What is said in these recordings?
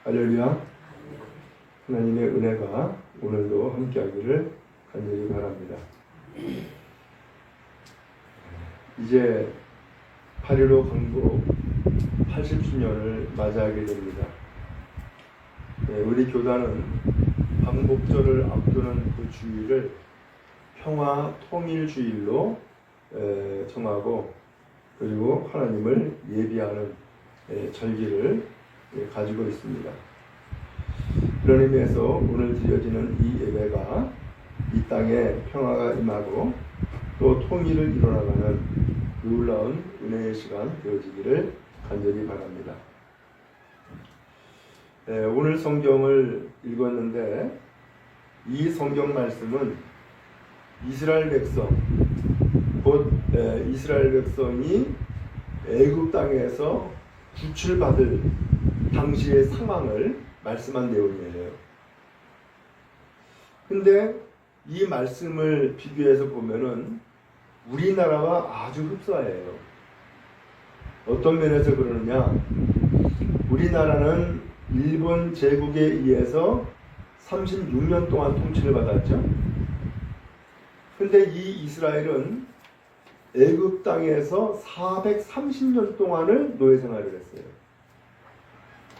할렐루야. 하나님의 은혜가 오늘도 함께하기를 간절히 바랍니다. 이제 8.15 강국 80주년을 맞이하게 됩니다. 우리 교단은 광복절을 앞두는 그 주일을 평화 통일주일로 정하고, 그리고 하나님을 예비하는 절기를 가지고 있습니다. 그런 의미에서 오늘 드려지는 이 예배가 이 땅에 평화가 임하고 또 통일을 이뤄나가는 놀라운 은혜의 시간 되어지기를 간절히 바랍니다. 오늘 성경을 읽었는데 이 성경 말씀은 이스라엘 백성, 곧 이스라엘 백성이 애굽 땅에서 구출받을 당시의 상황을 말씀한 내용이에요. 근데 이 말씀을 비교해서 보면은 우리나라와 아주 흡사해요. 어떤 면에서 그러느냐? 우리나라는 일본 제국에 의해서 36년 동안 통치를 받았죠. 근데 이 이스라엘은 애굽 땅에서 430년 동안을 노예 생활을 했어요.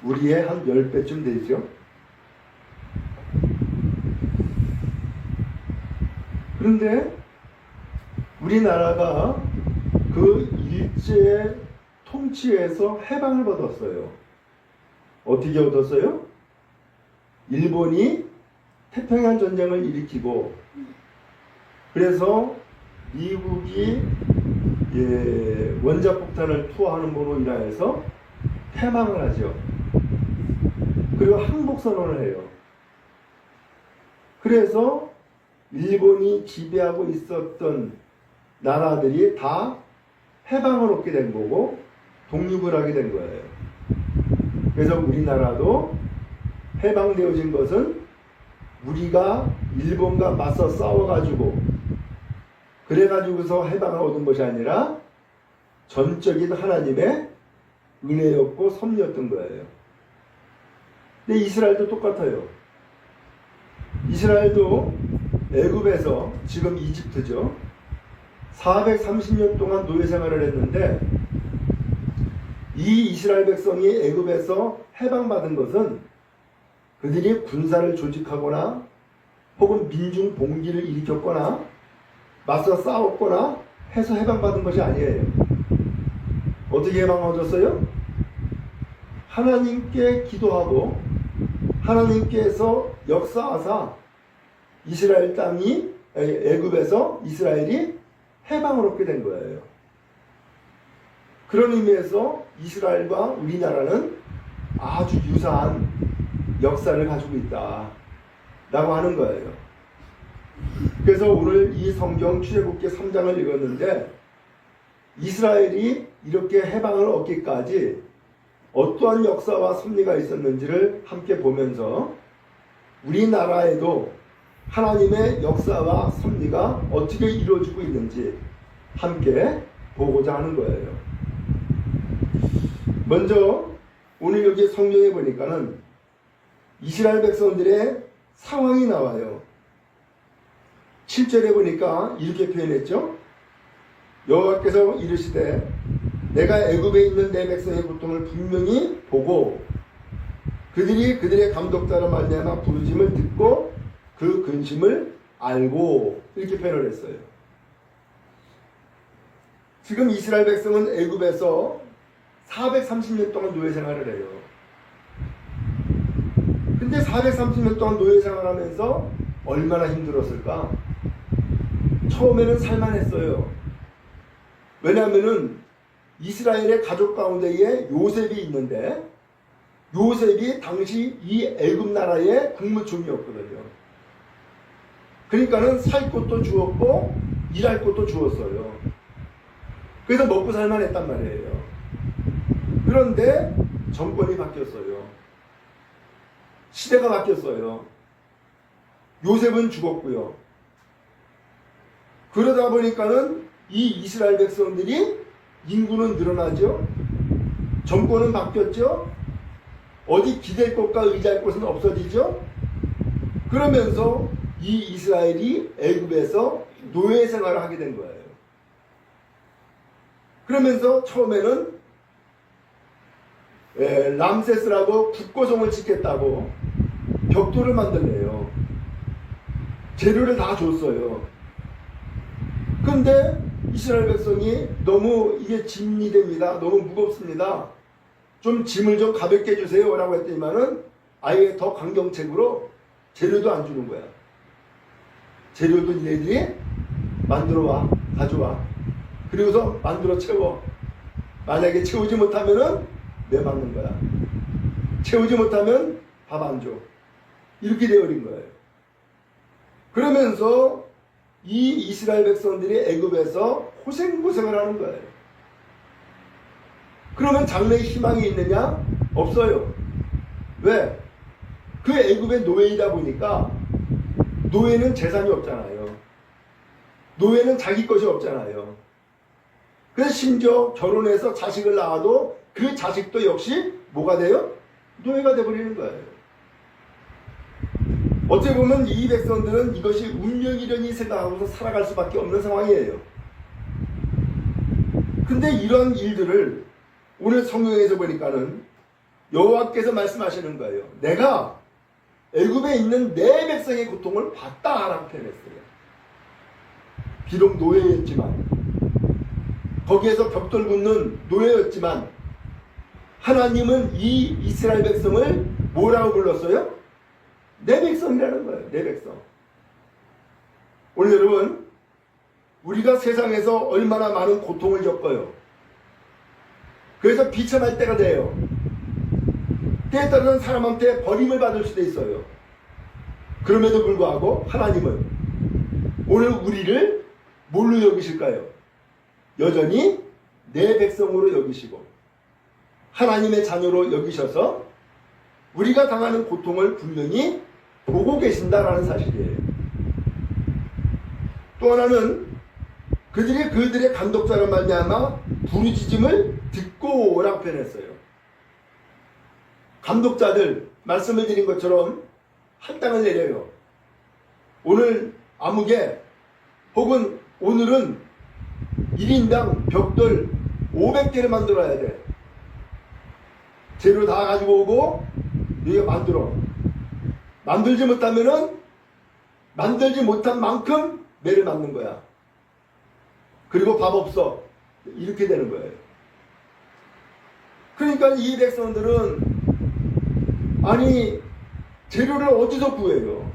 우리의 한 10배쯤 되죠. 그런데 우리나라가 그 일제 통치에서 해방을 얻었어요. 어떻게 얻었어요? 일본이 태평양 전쟁을 일으키고, 그래서 미국이 원자폭탄을 투하하는 걸로 인하여서 패망을 하죠. 그리고 항복선언을 해요. 그래서 일본이 지배하고 있었던 나라들이 다 해방을 얻게 된 거고 독립을 하게 된 거예요. 그래서 우리나라도 해방되어진 것은 우리가 일본과 맞서 싸워가지고 그래가지고서 해방을 얻은 것이 아니라 전적인 하나님의 은혜였고 섭리였던 거예요. 근데 이스라엘도 똑같아요. 이스라엘도 애굽에서, 지금 이집트죠, 430년 동안 노예 생활을 했는데 이 이스라엘 백성이 애굽에서 해방받은 것은 그들이 군사를 조직하거나 혹은 민중 봉기를 일으켰거나 맞서 싸웠거나 해서 해방받은 것이 아니에요. 어떻게 해방 얻었어요? 하나님께 기도하고 하나님께서 역사하사 이스라엘 땅이, 애굽에서 이스라엘이 해방을 얻게 된 거예요. 그런 의미에서 이스라엘과 우리나라는 아주 유사한 역사를 가지고 있다 라고 하는 거예요. 그래서 오늘 이 성경 출애굽기 3장을 읽었는데 이스라엘이 이렇게 해방을 얻기까지 어떠한 역사와 섭리가 있었는지를 함께 보면서 우리나라에도 하나님의 역사와 섭리가 어떻게 이루어지고 있는지 함께 보고자 하는 거예요. 먼저 오늘 여기 성경에 보니까는 이스라엘 백성들의 상황이 나와요. 7절에 보니까 이렇게 표현했죠. 여호와께서 이르시되 내가 애굽에 있는 내 백성의 고통을 분명히 보고 그들이 그들의 감독자로 말미암아 부르짐을 듣고 그 근심을 알고, 이렇게 표현을 했어요. 지금 이스라엘 백성은 애굽에서 430년 동안 노예 생활을 해요. 근데 430년 동안 노예 생활하면서 얼마나 힘들었을까? 처음에는 살만했어요. 왜냐하면은 이스라엘의 가족 가운데에 요셉이 있는데 요셉이 당시 이 애굽 나라의 국무총리였거든요. 그러니까는 살 곳도 주었고 일할 곳도 주었어요. 그래서 먹고 살만했단 말이에요. 그런데 정권이 바뀌었어요. 시대가 바뀌었어요. 요셉은 죽었고요. 그러다 보니까는 이 이스라엘 백성들이 인구는 늘어나죠. 정권은 바뀌었죠. 어디 기댈 곳과 의지할 곳은 없어지죠. 그러면서 이 이스라엘이 애굽에서 노예 생활을 하게 된 거예요. 그러면서 처음에는 람세스라고 국고성을 짓겠다고 벽돌을 만들래요. 재료를 다 줬어요. 근데 이스라엘 백성이 너무 이게 짐이 됩니다. 너무 무겁습니다. 좀 짐을 좀 가볍게 해주세요 라고 했더니만은 아예 더 강경책으로 재료도 안 주는 거야. 재료도 니네들이 만들어 와, 가져와. 그리고서 만들어 채워. 만약에 채우지 못하면은 내맞는 거야. 채우지 못하면 밥 안 줘. 이렇게 되어버린 거예요. 그러면서 이 이스라엘 백성들이 애굽에서 고생고생을 하는 거예요. 그러면 장래에 희망이 있느냐? 없어요. 왜? 그 애굽의 노예이다 보니까 노예는 재산이 없잖아요. 노예는 자기 것이 없잖아요. 그래서 심지어 결혼해서 자식을 낳아도 그 자식도 역시 뭐가 돼요? 노예가 돼버리는 거예요. 어떻게 보면 이 백성들은 이것이 운명이려니 생각하고서 살아갈 수밖에 없는 상황이에요. 근데 이런 일들을 오늘 성경에서 보니까는 여호와께서 말씀하시는 거예요. 내가 애굽에 있는 내 백성의 고통을 봤다라고 표현했어요. 비록 노예였지만, 거기에서 벽돌 굽는 노예였지만, 하나님은 이 이스라엘 백성을 뭐라고 불렀어요? 내 백성이라는 거예요. 내 백성. 오늘 여러분, 우리가 세상에서 얼마나 많은 고통을 겪어요. 그래서 비참할 때가 돼요. 때에 따라서는 사람한테 버림을 받을 수도 있어요. 그럼에도 불구하고 하나님은 오늘 우리를 뭘로 여기실까요? 여전히 내 백성으로 여기시고 하나님의 자녀로 여기셔서 우리가 당하는 고통을 분명히 보고 계신다라는 사실이에요. 또 하나는 그들의 감독자로 말미암아 부르짖음을 듣고 라고 표현했어요. 감독자들 말씀을 드린 것처럼 할당을 내려요. 오늘 아무개 혹은 오늘은 1인당 벽돌 500개를 만들어야 돼. 재료 다 가지고 오고 네가 만들어. 만들지 못하면은 만들지 못한 만큼 매를 맞는 거야. 그리고 밥 없어. 이렇게 되는 거예요. 그러니까 이 백성들은 아니 재료를 어디서 구해요?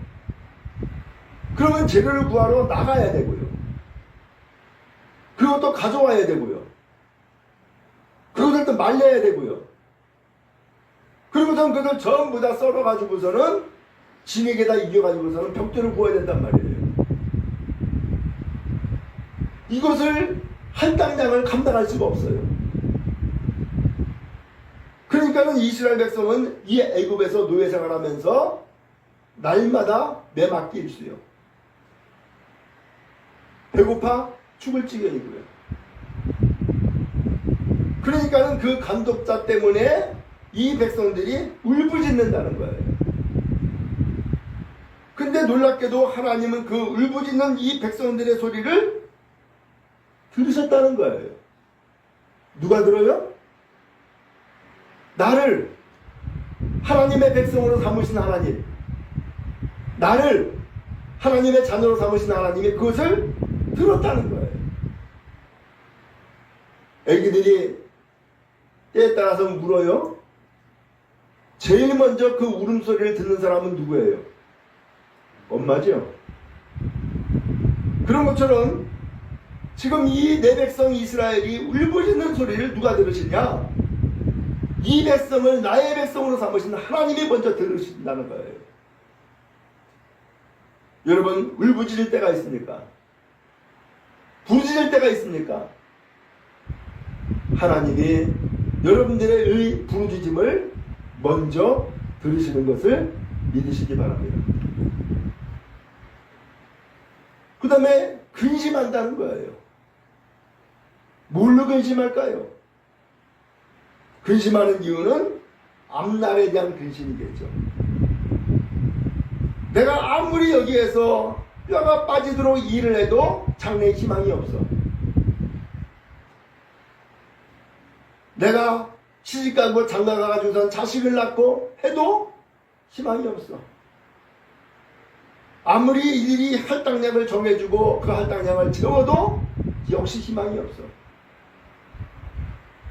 그러면 재료를 구하러 나가야 되고요. 그것도 가져와야 되고요. 그것을 또 말려야 되고요. 그리고선 그것을 전부 다 썰어가지고서는 진에게다 이겨가지고서는 벽돌을 구워야 된단 말이에요. 이것을 할당량을 감당할 수가 없어요. 그러니까는 이스라엘 백성은 이 애굽에서 노예 생활하면서 날마다 매맞기 일수요. 배고파 죽을 지경이고요. 그러니까는 그 감독자 때문에 이 백성들이 울부짖는다는 거예요. 근데 놀랍게도 하나님은 그 울부짖는 이 백성들의 소리를 들으셨다는 거예요. 누가 들어요? 나를 하나님의 백성으로 삼으신 하나님, 나를 하나님의 자녀로 삼으신 하나님이 그것을 들었다는 거예요. 애기들이 때에 따라서 물어요. 제일 먼저 그 울음소리를 듣는 사람은 누구예요? 엄마죠. 그런 것처럼 지금 이 내 백성 이스라엘이 울부짖는 소리를 누가 들으시냐? 이 백성을 나의 백성으로 삼으신 하나님이 먼저 들으신다는 거예요. 여러분, 울부짖을 때가 있습니까? 부르짖을 때가 있습니까? 하나님이 여러분들의 부르짖음을 먼저 들으시는 것을 믿으시기 바랍니다. 그 다음에 근심한다는 거예요. 뭘로 근심할까요? 근심하는 이유는 앞날에 대한 근심이겠죠. 내가 아무리 여기에서 뼈가 빠지도록 일을 해도 장래에 희망이 없어. 내가 시집가고 장가가가지고선 자식을 낳고 해도 희망이 없어. 아무리 일일이 할당량을 정해주고 그 할당량을 채워도 역시 희망이 없어.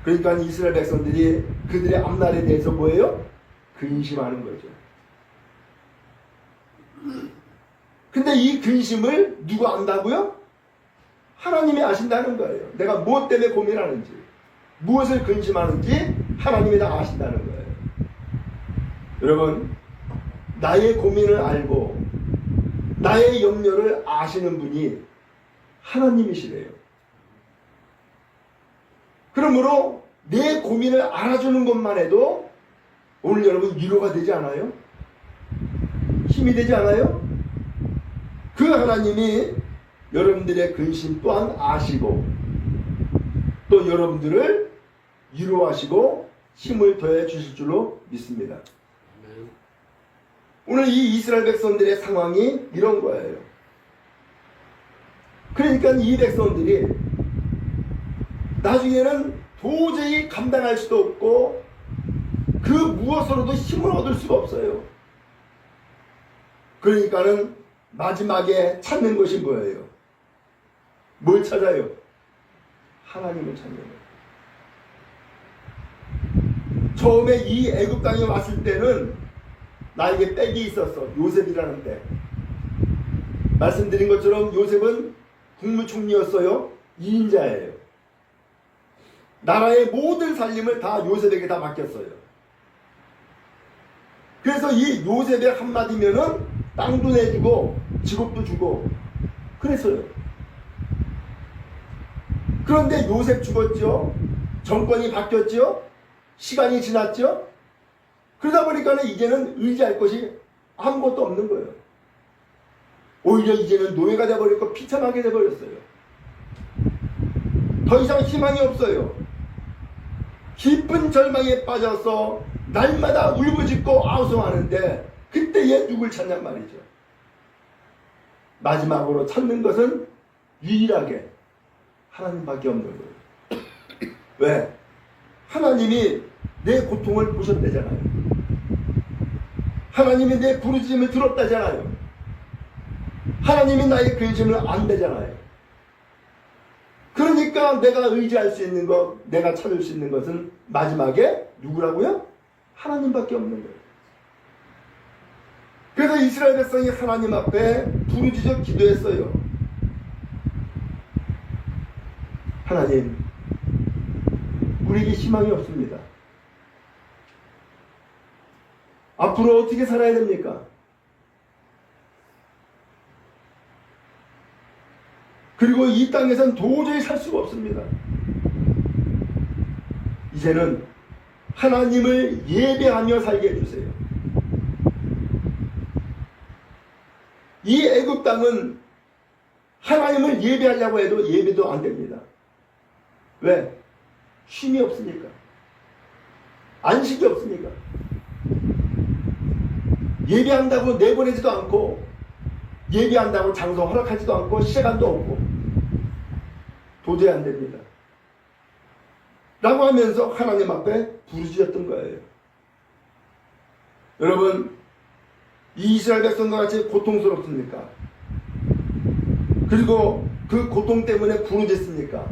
그러니까 이스라엘 백성들이 그들의 앞날에 대해서 뭐예요? 근심하는 거죠. 근데 이 근심을 누가 안다고요? 하나님이 아신다는 거예요. 내가 무엇 때문에 고민하는지, 무엇을 근심하는지 하나님이 다 아신다는 거예요. 여러분, 나의 고민을 알고 나의 염려를 아시는 분이 하나님이시래요. 그러므로 내 고민을 알아주는 것만 해도 오늘 여러분 위로가 되지 않아요? 힘이 되지 않아요? 그 하나님이 여러분들의 근심 또한 아시고 또 여러분들을 위로하시고 힘을 더해 주실 줄로 믿습니다. 오늘 이 이스라엘 백성들의 상황이 이런 거예요. 그러니까 이 백성들이 나중에는 도저히 감당할 수도 없고 그 무엇으로도 힘을 얻을 수가 없어요. 그러니까는 마지막에 찾는 것이 뭐예요? 뭘 찾아요? 하나님을 찾는 거예요. 처음에 이 애굽 땅에 왔을 때는 나에게 빽이 있었어. 요셉이라는 때. 말씀드린 것처럼 요셉은 국무총리였어요. 2인자예요. 나라의 모든 살림을 다 요셉에게 다 맡겼어요. 그래서 이 요셉의 한마디면은 땅도 내주고 직업도 주고 그랬어요. 그런데 요셉 죽었죠. 정권이 바뀌었죠. 시간이 지났죠. 그러다 보니까 이제는 의지할 것이 아무것도 없는 거예요. 오히려 이제는 노예가 돼버리고 비참하게 돼버렸어요. 더 이상 희망이 없어요. 깊은 절망에 빠져서 날마다 울부짖고 아우성하는데 그때에 누굴 찾냔 말이죠. 마지막으로 찾는 것은 유일하게 하나님밖에 없는 거예요. 왜? 하나님이 내 고통을 보셨다잖아요. 하나님이 내 부르짖음을 들었다잖아요. 하나님이 나의 근심을 안다잖아요. 그러니까 내가 의지할 수 있는 것, 내가 찾을 수 있는 것은 마지막에 누구라고요? 하나님밖에 없는 거예요. 그래서 이스라엘 백성이 하나님 앞에 부르짖어 기도했어요. 하나님, 우리에게 희망이 없습니다. 앞으로 어떻게 살아야 됩니까? 그리고 이 땅에선 도저히 살 수가 없습니다. 이제는 하나님을 예배하며 살게 해주세요. 이 애굽 땅은 하나님을 예배하려고 해도 예배도 안 됩니다. 왜? 쉼이 없으니까. 안식이 없으니까. 예배한다고 내보내지도 않고 예배한다고 장소 허락하지도 않고 시간도 없고 도저히 안 됩니다. 라고 하면서 하나님 앞에 부르짖었던 거예요. 여러분, 이 이스라엘 백성과 같이 고통스럽습니까? 그리고 그 고통 때문에 부르짖습니까?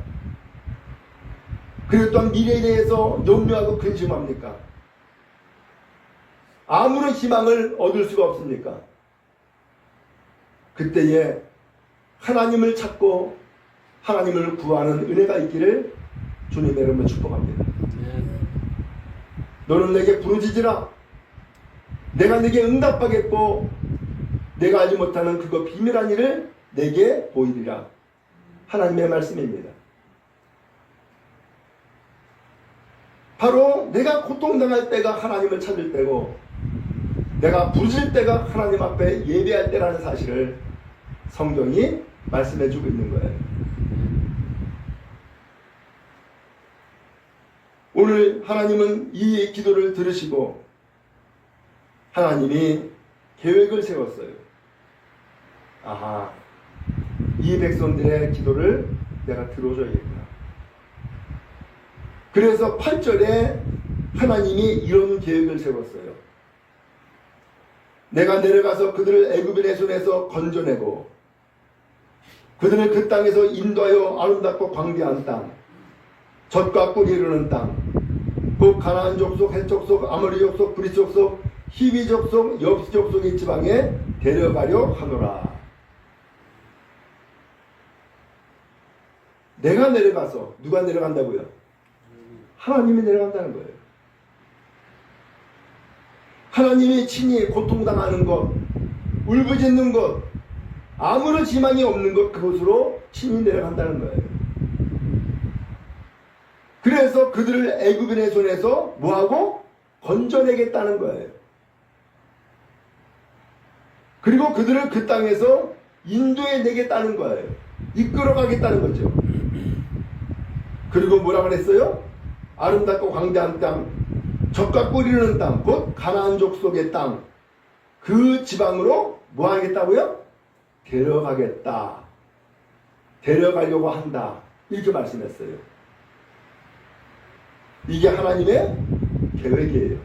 그리고 또한 미래에 대해서 염려하고 근심합니까? 아무런 희망을 얻을 수가 없습니까? 그때에 하나님을 찾고 하나님을 구하는 은혜가 있기를 주님의 이름으로 축복합니다. 너는 내게 부르짖으라. 내가 네게 응답하겠고 내가 알지 못하는 그거 비밀한 일을 내게 보이리라. 하나님의 말씀입니다. 바로 내가 고통당할 때가 하나님을 찾을 때고 내가 부르짖을 때가 하나님 앞에 예배할 때라는 사실을 성경이 말씀해주고 있는 거예요. 오늘 하나님은 이 기도를 들으시고 하나님이 계획을 세웠어요. 아하, 이 백성들의 기도를 내가 들어줘야겠구나. 그래서 8절에 하나님이 이런 계획을 세웠어요. 내가 내려가서 그들을 애굽인의 손에서 건져내고 그들을 그 땅에서 인도하여 아름답고 광대한 땅, 젖과 꿀이 흐르는 땅, 곧 가나안 족속, 헷 족속, 아모리 족속, 브리 족속, 히비 족속, 여부스 족속의 지방에 데려가려 하노라. 내가 내려가서, 누가 내려간다고요? 하나님이 내려간다는 거예요. 하나님이 친히 고통당하는 것, 울부짖는 것, 아무런 희망이 없는 것, 그곳으로 친히 내려간다는 거예요. 그래서 그들을 애굽인의 손에서 뭐하고? 건져내겠다는 거예요. 그리고 그들을 그 땅에서 인도해 내겠다는 거예요. 이끌어가겠다는 거죠. 그리고 뭐라고 그랬어요? 아름답고 광대한 땅, 젖과 꿀이 흐르는 땅, 곧 가나안 족속의 땅, 그 지방으로 뭐 하겠다고요? 데려가겠다. 데려가려고 한다. 이렇게 말씀했어요. 이게 하나님의 계획이에요.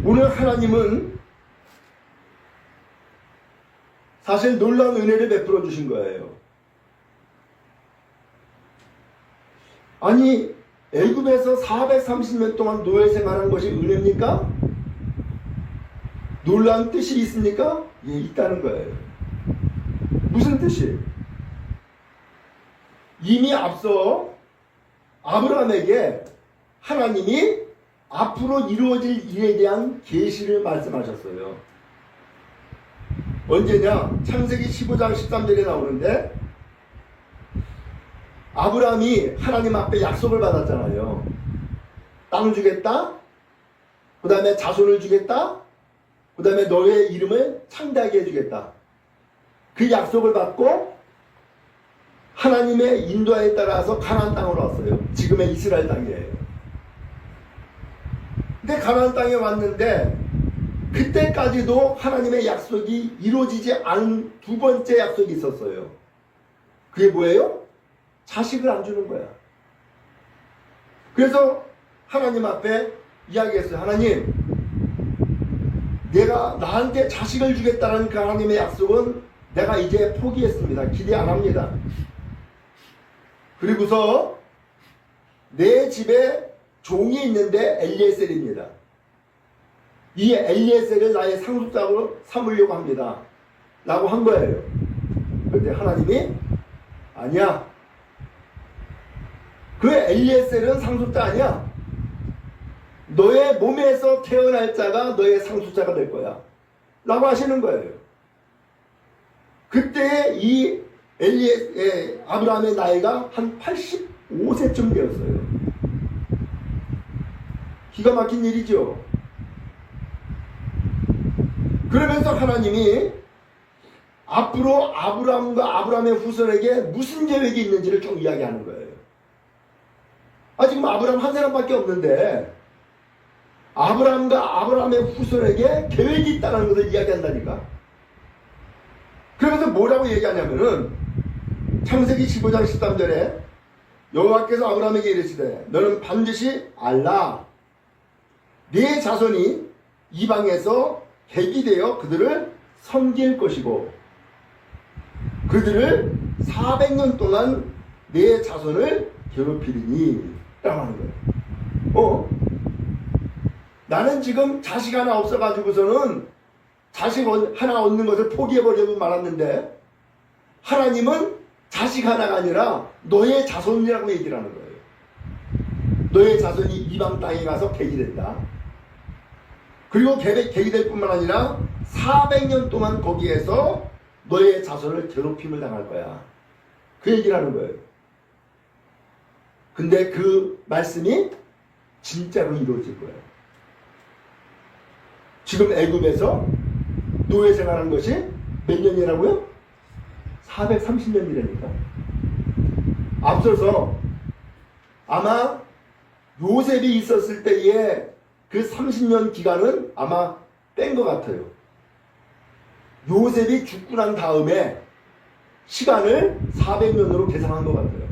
오늘 하나님은 사실 놀라운 은혜를 베풀어 주신 거예요. 아니, 애굽에서 430년 동안 노예 생활한 것이 은혜입니까? 놀라운 뜻이 있습니까? 예, 있다는 거예요. 무슨 뜻이? 이미 앞서 아브라함에게 하나님이 앞으로 이루어질 일에 대한 계시를 말씀하셨어요. 언제냐? 창세기 15장 13절에 나오는데 아브라함이 하나님 앞에 약속을 받았잖아요. 땅 주겠다. 그 다음에 자손을 주겠다. 그 다음에 너의 이름을 창대하게 해주겠다. 그 약속을 받고 하나님의 인도하에 따라서 가나안 땅으로 왔어요. 지금의 이스라엘 땅이에요. 근데 가나안 땅에 왔는데 그때까지도 하나님의 약속이 이루어지지 않은 두 번째 약속이 있었어요. 그게 뭐예요? 자식을 안 주는 거야. 그래서 하나님 앞에 이야기했어요. 하나님, 내가 나한테 자식을 주겠다는 그 하나님의 약속은 내가 이제 포기했습니다. 기대 안 합니다. 그리고서 내 집에 종이 있는데 엘리에셀입니다. 이 엘리에셀을 나의 상속자로 삼으려고 합니다. 라고 한 거예요. 그런데 하나님이 아니야. 그 엘리에셀은 상속자 아니야. 너의 몸에서 태어날 자가 너의 상속자가 될 거야. 라고 하시는 거예요. 그때 이 아브라함의 나이가 한 85세쯤 되었어요. 기가 막힌 일이죠. 그러면서 하나님이 앞으로 아브라함과 아브라함의 후손에게 무슨 계획이 있는지를 쭉 이야기하는 거예요. 지금 아브라함 한 사람밖에 없는데 아브라함과 아브라함의 후손에게 계획이 있다는 것을 이야기한다니까. 그러면서 뭐라고 얘기하냐면은 창세기 15장 13절에 여호와께서 아브라함에게 이르시되 너는 반드시 알라. 네 자손이 이방에서 객이 되어 그들을 섬길 것이고 그들을 400년 동안 내 자손을 괴롭히리니 라고 하는 거예요. 나는 지금 자식 하나 없어가지고서는 자식 하나 얻는 것을 포기해버리고 말았는데 하나님은 자식 하나가 아니라 너의 자손이라고 얘기를 하는 거예요. 너의 자손이 이방 땅에 가서 객이 된다. 그리고 객이 될 뿐만 아니라 400년 동안 거기에서 너의 자손을 괴롭힘을 당할 거야. 그 얘기를 하는 거예요. 근데 그 말씀이 진짜로 이루어질 거예요. 지금 애굽에서 노예 생활하는 것이 몇 년이라고요? 430년이라니까. 앞서서 아마 요셉이 있었을 때의 그 30년 기간은 아마 뺀 것 같아요. 요셉이 죽고 난 다음에 시간을 400년으로 계산한 것 같아요.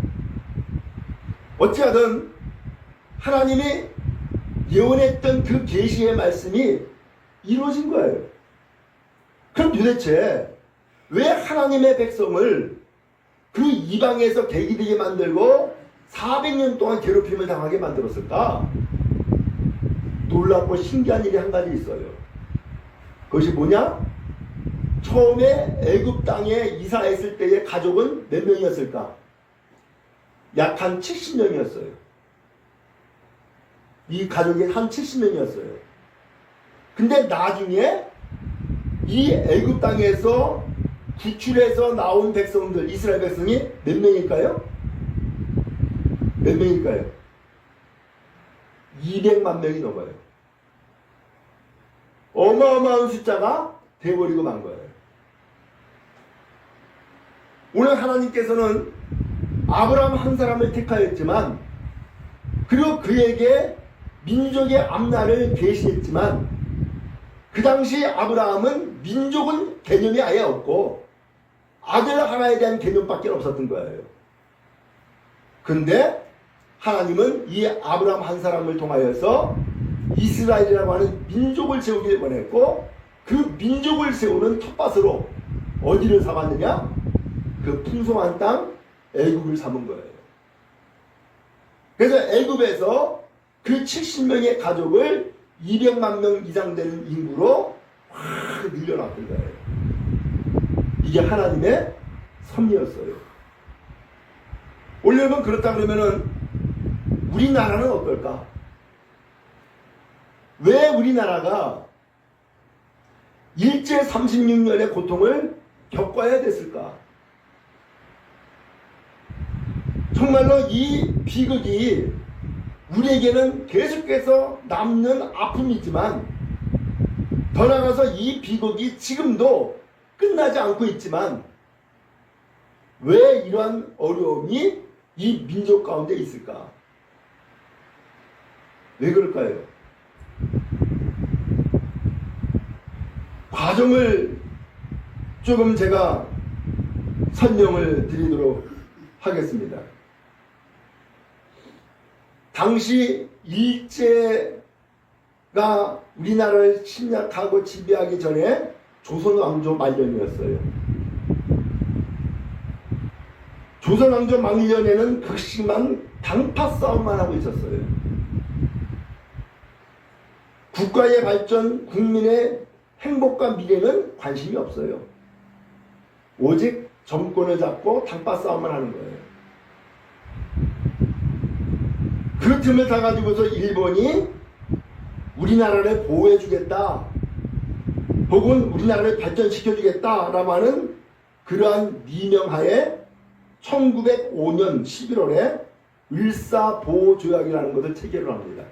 어찌하든 하나님이 예언했던 그 계시의 말씀이 이루어진 거예요. 그럼 도대체 왜 하나님의 백성을 그 이방에서 개기되게 만들고 400년 동안 괴롭힘을 당하게 만들었을까? 놀랍고 신기한 일이 한 가지 있어요. 그것이 뭐냐? 처음에 애굽 땅에 이사했을 때의 가족은 몇 명이었을까? 약 한 70명이었어요. 이 가족이 한 70명이었어요. 근데 나중에 이 애굽 땅에서 구출해서 나온 백성들, 이스라엘 백성이 몇 명일까요? 몇 명일까요? 200만 명이 넘어요. 어마어마한 숫자가 돼버리고 만 거예요. 오늘 하나님께서는 아브라함 한 사람을 택하였지만, 그리고 그에게 민족의 앞날을 계시했지만, 그 당시 아브라함은 민족은 개념이 아예 없고 아들 하나에 대한 개념밖에 없었던 거예요. 근데 하나님은 이 아브라함 한 사람을 통하여서 이스라엘이라고 하는 민족을 세우길 원했고, 그 민족을 세우는 텃밭으로 어디를 삼았느냐? 그 풍성한 땅 애굽을 삼은 거예요. 그래서 애굽에서 그 70명의 가족을 200만 명 이상 되는 인구로 확 늘려놨던 거예요. 이게 하나님의 섭리였어요. 원래는 그렇다 그러면은 우리나라는 어떨까? 왜 우리나라가 일제 36년의 고통을 겪어야 됐을까? 정말로 이 비극이 우리에게는 계속해서 남는 아픔이지만, 더 나아가서 이 비극이 지금도 끝나지 않고 있지만, 왜 이러한 어려움이 이 민족 가운데 있을까? 왜 그럴까요? 과정을 조금 제가 설명을 드리도록 하겠습니다. 당시 일제가 우리나라를 침략하고 지배하기 전에 조선왕조 말년이었어요. 조선왕조 말년에는 극심한 당파 싸움만 하고 있었어요. 국가의 발전, 국민의 행복과 미래는 관심이 없어요. 오직 정권을 잡고 당파 싸움만 하는 거예요. 그 틈을 타가지고서 일본이 우리나라를 보호해주겠다, 혹은 우리나라를 발전시켜주겠다라고 하는 그러한 미명하에 1905년 11월에 을사보호조약이라는 것을 체결을 합니다.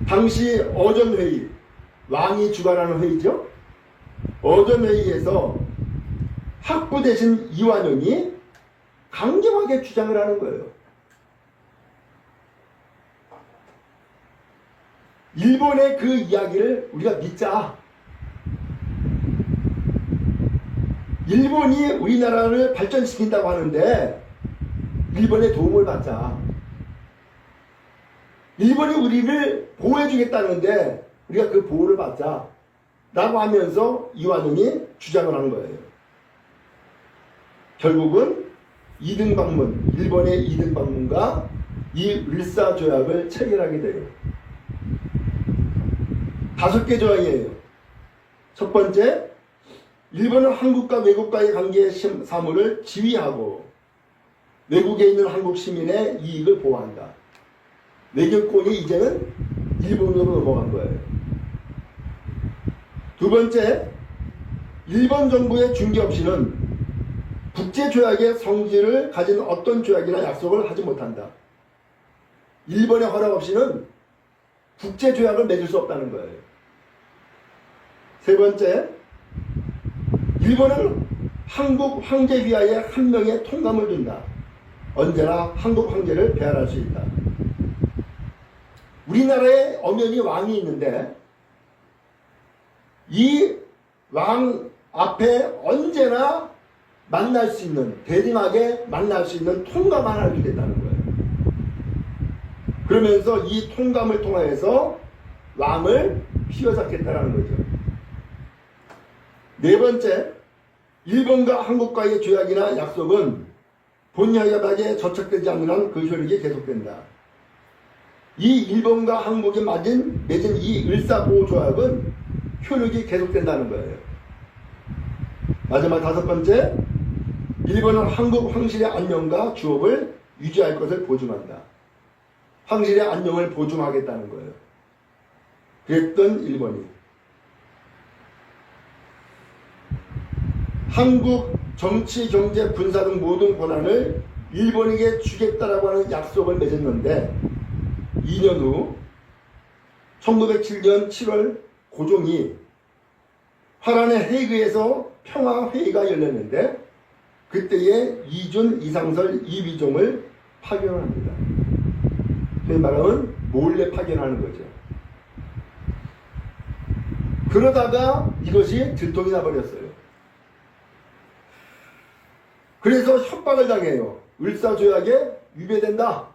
당시 어전회의, 왕이 주관하는 회의죠. 어전회의에서 학부 대신 이완용이 강경하게 주장을 하는 거예요. 일본의 그 이야기를 우리가 믿자. 일본이 우리나라를 발전시킨다고 하는데 일본의 도움을 받자. 일본이 우리를 보호해주겠다는데 우리가 그 보호를 받자. 라고 하면서 이완용이 주장을 하는 거예요. 결국은 이등방문, 일본의 이등방문과 이 을사조약을 체결하게 돼요. 5개 조약이에요. 첫 번째, 일본은 한국과 외국과의 관계 사무를 지휘하고 외국에 있는 한국 시민의 이익을 보호한다. 외교권이 이제는 일본으로 넘어간 거예요. 두 번째, 일본 정부의 중개 없이는 국제조약의 성질을 가진 어떤 조약이나 약속을 하지 못한다. 일본의 허락 없이는 국제조약을 맺을 수 없다는 거예요. 세 번째, 일본은 한국 황제 휘하에 한 명의 통감을 둔다. 언제나 한국 황제를 배알할 수 있다. 우리나라에 엄연히 왕이 있는데 이 왕 앞에 언제나 만날 수 있는, 대등하게 만날 수 있는 통감 하나를 주겠다는 거예요. 그러면서 이 통감을 통하여서 왕을 휘어잡겠다는 거죠. 네 번째, 일본과 한국과의 조약이나 약속은 본협약에 저촉되지 않는 한 그 효력이 계속된다. 이 일본과 한국이 맺은 이 을사보호조약은 효력이 계속된다는 거예요. 마지막 다섯 번째, 일본은 한국 황실의 안녕과 주업을 유지할 것을 보증한다. 황실의 안녕을 보증하겠다는 거예요. 그랬던 일본이. 한국 정치, 경제, 군사 등 모든 권한을 일본에게 주겠다라고 하는 약속을 맺었는데 2년 후 1907년 7월 고종이 화란의 헤이그에서 평화회의가 열렸는데 그때에 이준, 이상설, 이위종을 파견합니다. 그 말은 몰래 파견하는 거죠. 그러다가 이것이 들통이 나버렸어요. 그래서 협박을 당해요. 을사조약에 위배된다.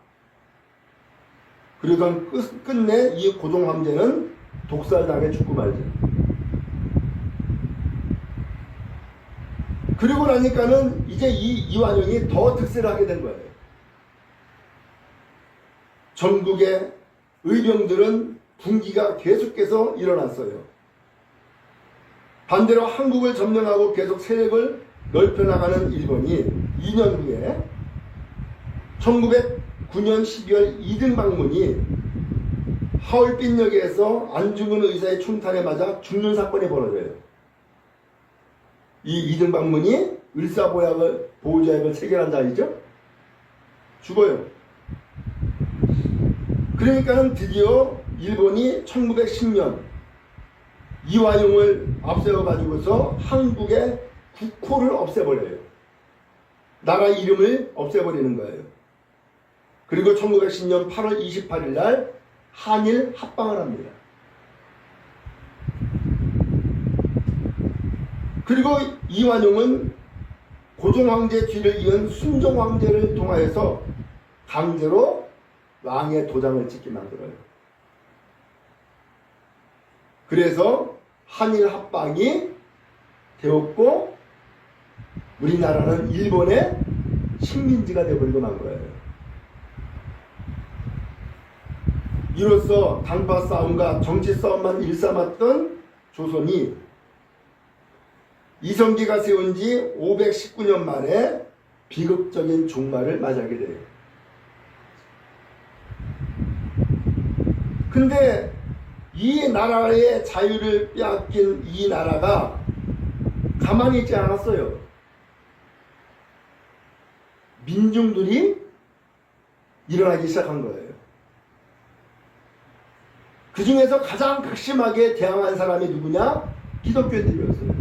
그러던 끝내 이 고종 황제는 독살당해 죽고 말죠. 그리고 나니까는 이제 이 이완용이 더 득세를 하게 된 거예요. 전국의 의병들은 분기가 계속해서 일어났어요. 반대로 한국을 점령하고 계속 세력을 넓혀나가는 일본이 2년 후에 1909년 12월 이등방문이 하얼빈역에서 안중근 의사의 총탄에 맞아 죽는 사건이 벌어져요. 이 이등방문이 을사보호조약을 체결한 자이죠. 죽어요. 그러니까는 드디어 일본이 1910년 이완용을 앞세워가지고서 한국의 국호를 없애버려요. 나라 이름을 없애버리는 거예요. 그리고 1910년 8월 28일 날 한일 합방을 합니다. 그리고 이완용은 고종황제 뒤를 이은 순종황제를 통하여서 강제로 왕의 도장을 찍게 만들어요. 그래서 한일 합방이 되었고 우리나라는 일본의 식민지가 되어버리고 만 거예요. 이로써 당파 싸움과 정치 싸움만 일삼았던 조선이 이성계가 세운 지 519년 만에 비극적인 종말을 맞이하게 돼요. 근데 이 나라의 자유를 빼앗긴 이 나라가 가만히 있지 않았어요. 민중들이 일어나기 시작한 거예요. 그 중에서 가장 극심하게 대항한 사람이 누구냐? 기독교인들이었어요.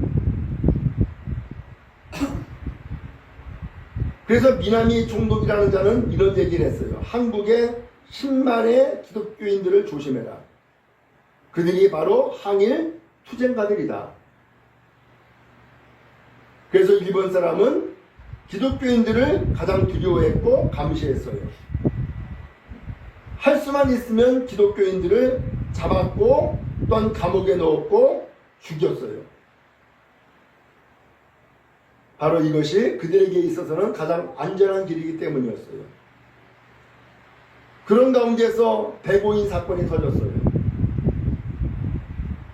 그래서 미나미 총독이라는 자는 이런 얘기를 했어요. 한국의 10만의 기독교인들을 조심해라. 그들이 바로 항일 투쟁가들이다. 그래서 일본 사람은 기독교인들을 가장 두려워했고 감시했어요. 할 수만 있으면 기독교인들을 잡았고 또한 감옥에 넣었고 죽였어요. 바로 이것이 그들에게 있어서는 가장 안전한 길이기 때문이었어요. 그런 가운데서 배고인 사건이 터졌어요.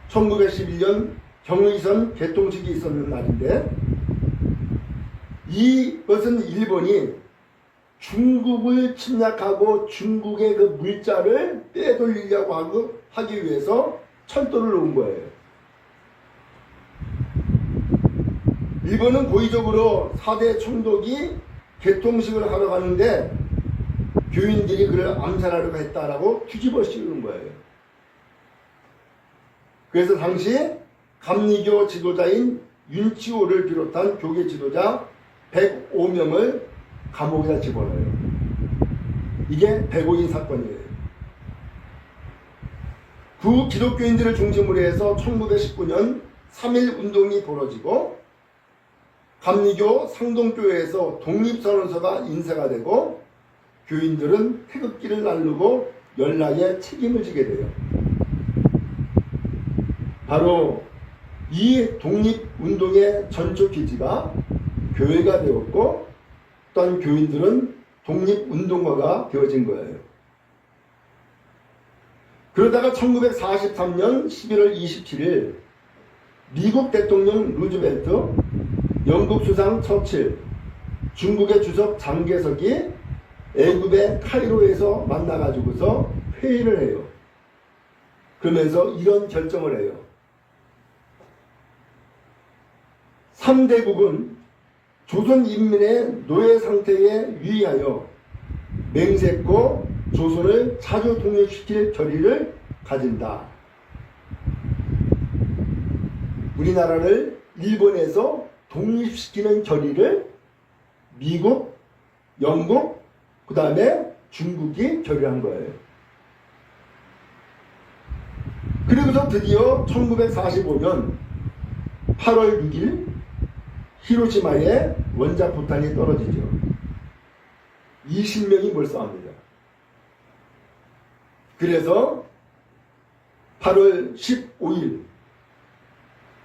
1911년 경의선 개통식이 있었는 날인데 이것은 일본이 중국을 침략하고 중국의 그 물자를 빼돌리려고 하기 위해서 철도를 놓은 거예요. 일본은 고의적으로 4대 총독이 개통식을 하러 가는데 교인들이 그를 암살하려고 했다라고 뒤집어 씌우는 거예요. 그래서 당시 감리교 지도자인 윤치호를 비롯한 교계 지도자 105명을 감옥에다 집어넣어요. 이게 105인 사건이에요. 구 기독교인들을 중심으로 해서 1919년 3.1 운동이 벌어지고 감리교 상동교회에서 독립선언서가 인쇄가 되고 교인들은 태극기를 날르고 연락에 책임을 지게 돼요. 바로 이 독립운동의 전초 기지가 교회가 되었고 또한 교인들은 독립운동가가 되어진 거예요. 그러다가 1943년 11월 27일 미국 대통령 루즈벨트, 영국 수상 처칠, 중국의 주석 장개석이 애굽의 카이로에서 만나가지고서 회의를 해요. 그러면서 이런 결정을 해요. 3대국은 조선인민의 노예 상태에 유의하여 맹세코 조선을 자주 독립시킬 결의를 가진다. 우리나라를 일본에서 독립시키는 결의를 미국, 영국, 그 다음에 중국이 결의한 거예요. 그리고서 드디어 1945년 8월 6일 히로시마에 원자폭탄이 떨어지죠. 20명이 몰살합니다. 그래서 8월 15일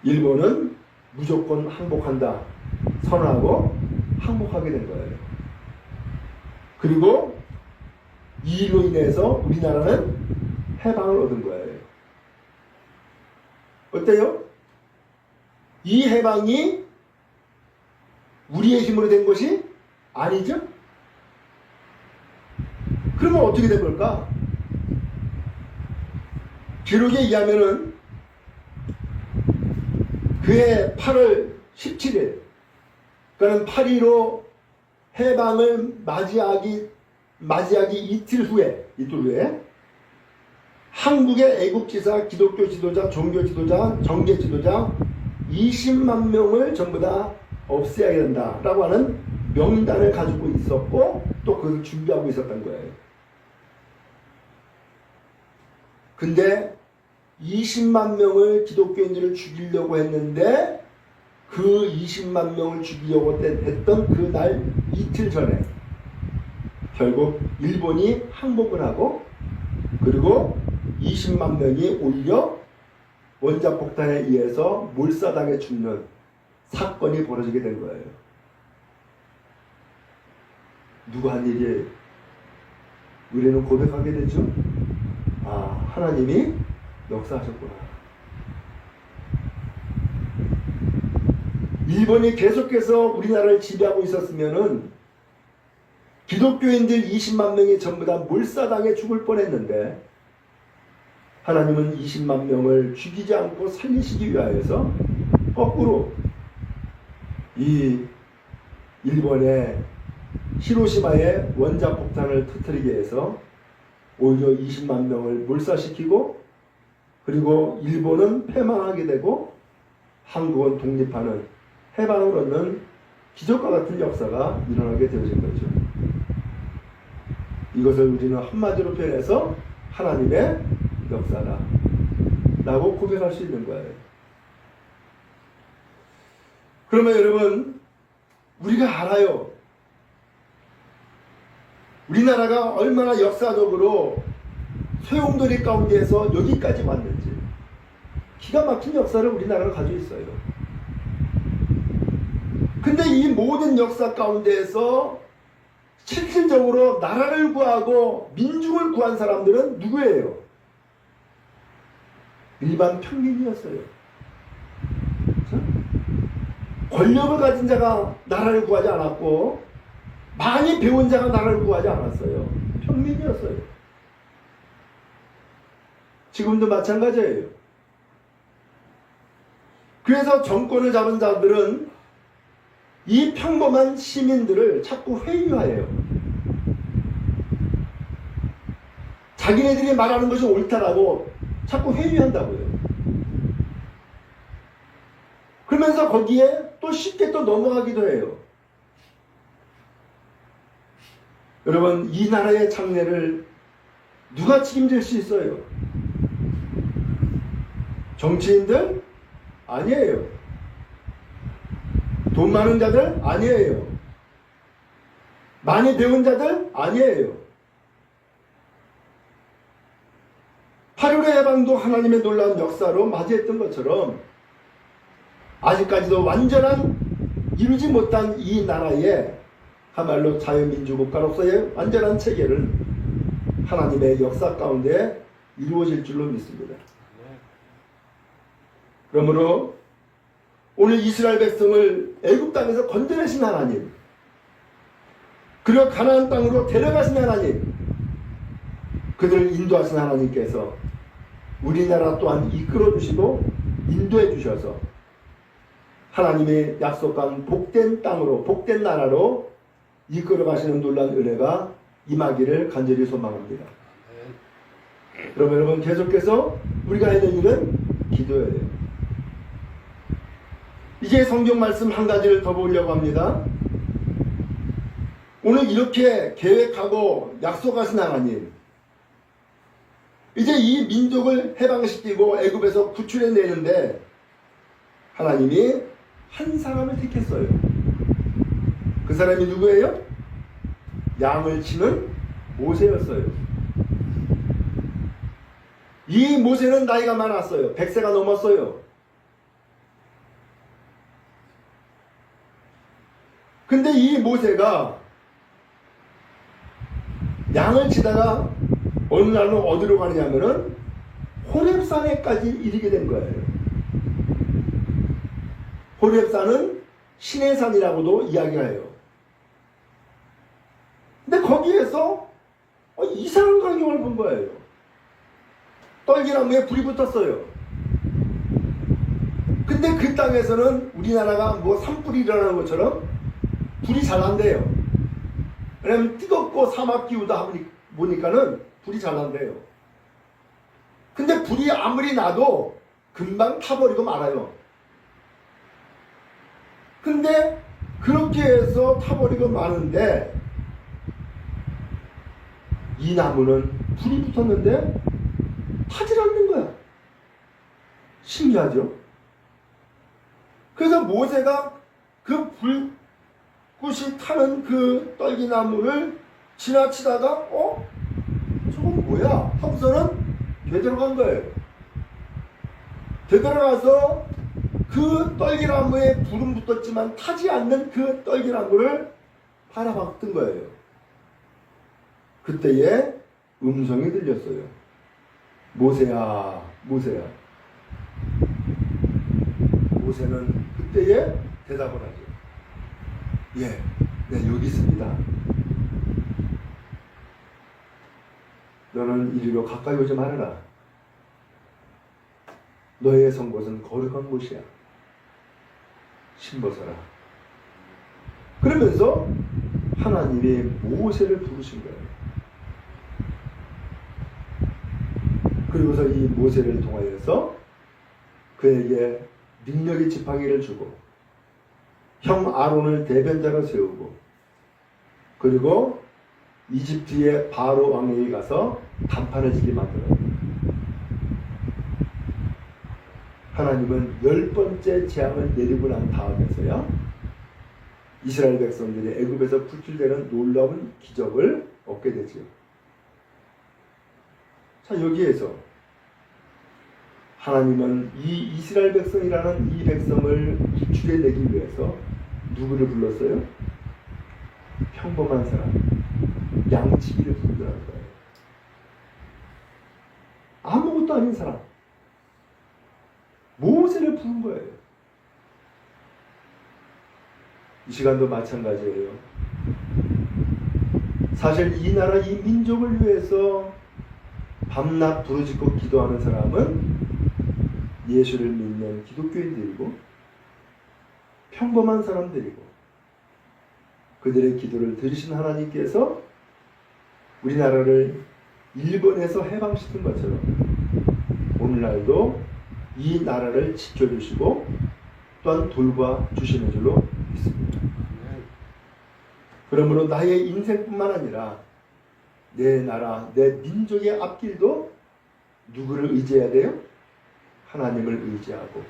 일본은 무조건 항복한다 선언하고 항복하게 된 거예요. 그리고 이 일로 인해서 우리나라는 해방을 얻은 거예요. 어때요? 이 해방이 우리의 힘으로 된 것이 아니죠? 그러면 어떻게 된 걸까? 기록에 의하면은 그해 8월 17일, 그러니까 8.15 해방을 맞이하기 이틀 후에 한국의 애국지사, 기독교 지도자, 종교 지도자, 정계 지도자 20만 명을 전부 다 없애야 된다라고 하는 명단을 가지고 있었고 또 그것을 준비하고 있었던 거예요. 근데 20만 명을 기독교인들을 죽이려고 했는데 그 20만 명을 죽이려고 했던 그 날 이틀 전에 결국 일본이 항복을 하고 그리고 20만 명이 오히려 원자폭탄에 의해서 몰사당해 죽는 사건이 벌어지게 된 거예요. 누가 한 일이에요? 우리는 고백하게 되죠. 아, 하나님이 역사하셨구나. 일본이 계속해서 우리나라를 지배하고 있었으면은 기독교인들 20만 명이 전부 다 몰사당해 죽을 뻔했는데 하나님은 20만 명을 죽이지 않고 살리시기 위하여서 거꾸로 이 일본의 히로시마의 원자폭탄을 터뜨리게 해서 오히려 20만 명을 몰살시키고 그리고 일본은 패망하게 되고 한국은 독립하는 해방을 얻는 기적과 같은 역사가 일어나게 되어진 거죠. 이것을 우리는 한마디로 표현해서 하나님의 역사다 라고 고백할 수 있는 거예요. 그러면 여러분 우리가 알아요. 우리나라가 얼마나 역사적으로 소용돌이 가운데에서 여기까지 왔는지 기가 막힌 역사를 우리나라가 가지고 있어요. 근데 이 모든 역사 가운데에서 실질적으로 나라를 구하고 민중을 구한 사람들은 누구예요? 일반 평민이었어요. 그렇죠? 권력을 가진 자가 나라를 구하지 않았고 많이 배운 자가 나라를 구하지 않았어요. 평민이었어요. 지금도 마찬가지예요. 그래서 정권을 잡은 자들은 이 평범한 시민들을 자꾸 회유하여요. 자기네들이 말하는 것이 옳다라고 자꾸 회유한다고요. 그러면서 거기에 또 쉽게 또 넘어가기도 해요. 여러분, 이 나라의 장래를 누가 책임질 수 있어요? 정치인들? 아니에요. 돈 많은 자들? 아니에요. 많이 배운 자들? 아니에요. 8.15 해방도 하나님의 놀라운 역사로 맞이했던 것처럼 아직까지도 완전한 이루지 못한 이 나라에 그야말로 자유민주국가로서의 완전한 체계를 하나님의 역사 가운데 이루어질 줄로 믿습니다. 그러므로 오늘 이스라엘 백성을 애굽 땅에서 건져내신 하나님, 그리고 가나안 땅으로 데려가신 하나님, 그들을 인도하신 하나님께서 우리나라 또한 이끌어주시고 인도해 주셔서 하나님의 약속한 복된 땅으로, 복된 나라로 이끌어가시는 놀라운 은혜가 임하기를 간절히 소망합니다. 그럼 여러분, 계속해서 우리가 해야 될 일은 기도예요. 이제 성경 말씀 한 가지를 더 보려고 합니다. 오늘 이렇게 계획하고 약속하신 하나님, 이제 이 민족을 해방시키고 애굽에서 구출해내는데 하나님이 한 사람을 택했어요. 그 사람이 누구예요? 양을 치는 모세였어요. 이 모세는 나이가 많았어요. 100세가 넘었어요. 근데 이 모세가 양을 치다가 어느 날은 어디로 가느냐면은 호렙산에까지 이르게 된 거예요. 호렙산은 신의 산이라고도 이야기해요. 근데 거기에서 이상한 광경을 본 거예요. 떨기나무에 불이 붙었어요. 근데 그 땅에서는 우리나라가 뭐 산불이 일어나는 것처럼 불이 잘 난대요. 왜냐면 뜨겁고 사막 기후다 보니까는 불이 잘 난대요. 근데 불이 아무리 나도 금방 타버리고 말아요. 근데 그렇게 해서 타버리고 마는데 이 나무는 불이 붙었는데 타질 않는 거야. 신기하죠? 그래서 모세가 그 불꽃이 타는 그 떨기나무를 지나치다가 저건 뭐야? 하고서는 되돌아간 거예요. 되돌아가서 그 떨기나무에 불은 붙었지만 타지 않는 그 떨기나무를 바라봤던 거예요. 그때에 음성이 들렸어요. 모세야, 모세야. 모세는 그때에 대답을 하죠. 예, 네, 여기 있습니다. 너는 이리로 가까이 오지 말아라. 너의 선 곳은 거룩한 곳이야. 신벗어라. 그러면서 하나님이 모세를 부르신 거예요. 그리고서 이 모세를 통하여서 그에게 능력의 지팡이를 주고 형 아론을 대변자로 세우고 그리고 이집트의 바로 왕에게 가서 단판을 지게 만들어요. 하나님은 10번째 재앙을 내리고 난 다음에서야 이스라엘 백성들이 애굽에서 구출되는 놀라운 기적을 얻게 되죠. 자, 여기에서 하나님은 이 이스라엘 백성이라는 이 백성을 구출해내기 위해서 누구를 불렀어요? 평범한 사람, 양치기를 부르더라는 거예요. 아무것도 아닌 사람, 모세를 부른 거예요. 이 시간도 마찬가지예요. 사실 이 나라, 이 민족을 위해서 밤낮 부르짖고 기도하는 사람은 예수를 믿는 기독교인들이고 평범한 사람들이고 그들의 기도를 들으신 하나님께서 우리나라를 일본에서 해방시킨 것처럼 오늘날도 이 나라를 지켜주시고 또한 돌봐 주시는 줄로 믿습니다. 그러므로 나의 인생뿐만 아니라 내 나라, 내 민족의 앞길도 누구를 의지해야 돼요? 하나님을 의지하고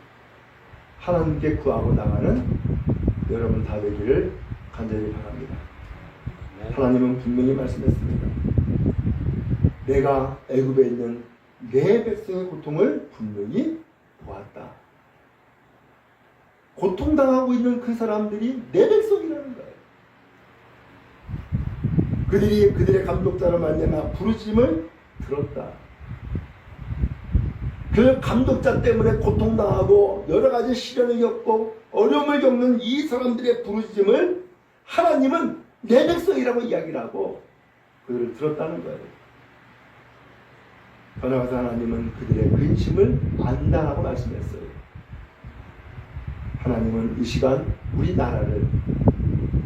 하나님께 구하고 나가는 여러분 다 되기를 간절히 바랍니다. 하나님은 분명히 말씀했습니다. 내가 애굽에 있는 내 백성의 고통을 분명히 보았다. 고통당하고 있는 그 사람들이 내 백성이라는 거예요. 그들이 그들의 감독자로 말미암아 부르심을 들었다. 그 감독자 때문에 고통당하고 여러 가지 시련을 겪고 어려움을 겪는 이 사람들의 부르심을 하나님은 내 백성이라고 이야기를 하고 그들을 들었다는 거예요. 더 나아가서 하나님은 그들의 근심을 안다라고 말씀했어요. 하나님은 이 시간 우리나라를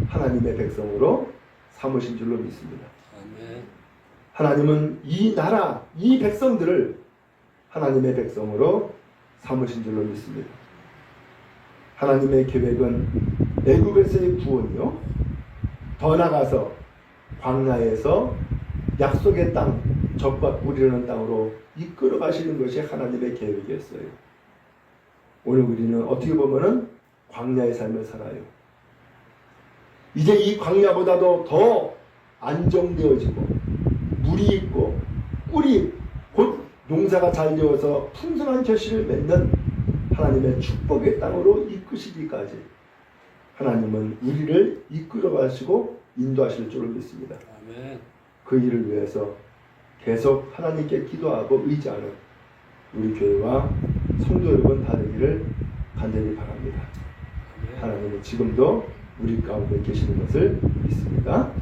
하나님의 백성으로 삼으신 줄로 믿습니다. 아멘. 하나님은 이 나라, 이 백성들을 하나님의 백성으로 삼으신 줄로 믿습니다. 하나님의 계획은 애굽에서의 구원이요, 더 나아가서 광야에서 약속의 땅, 적과 꿀이라는 땅으로 이끌어 가시는 것이 하나님의 계획이었어요. 오늘 우리는 어떻게 보면은 광야의 삶을 살아요. 이제 이 광야보다도 더 안정되어지고 물이 있고 꿀이 곧 농사가 잘 되어서 풍성한 결실을 맺는 하나님의 축복의 땅으로 이끄시기까지 하나님은 우리를 이끌어 가시고 인도하실 줄을 믿습니다. 아멘. 그 일을 위해서 계속 하나님께 기도하고 의지하는 우리 교회와 성도 여러분 다 되기를 간절히 바랍니다. 아멘. 하나님은 지금도 우리 가운데 계시는 것을 믿습니다.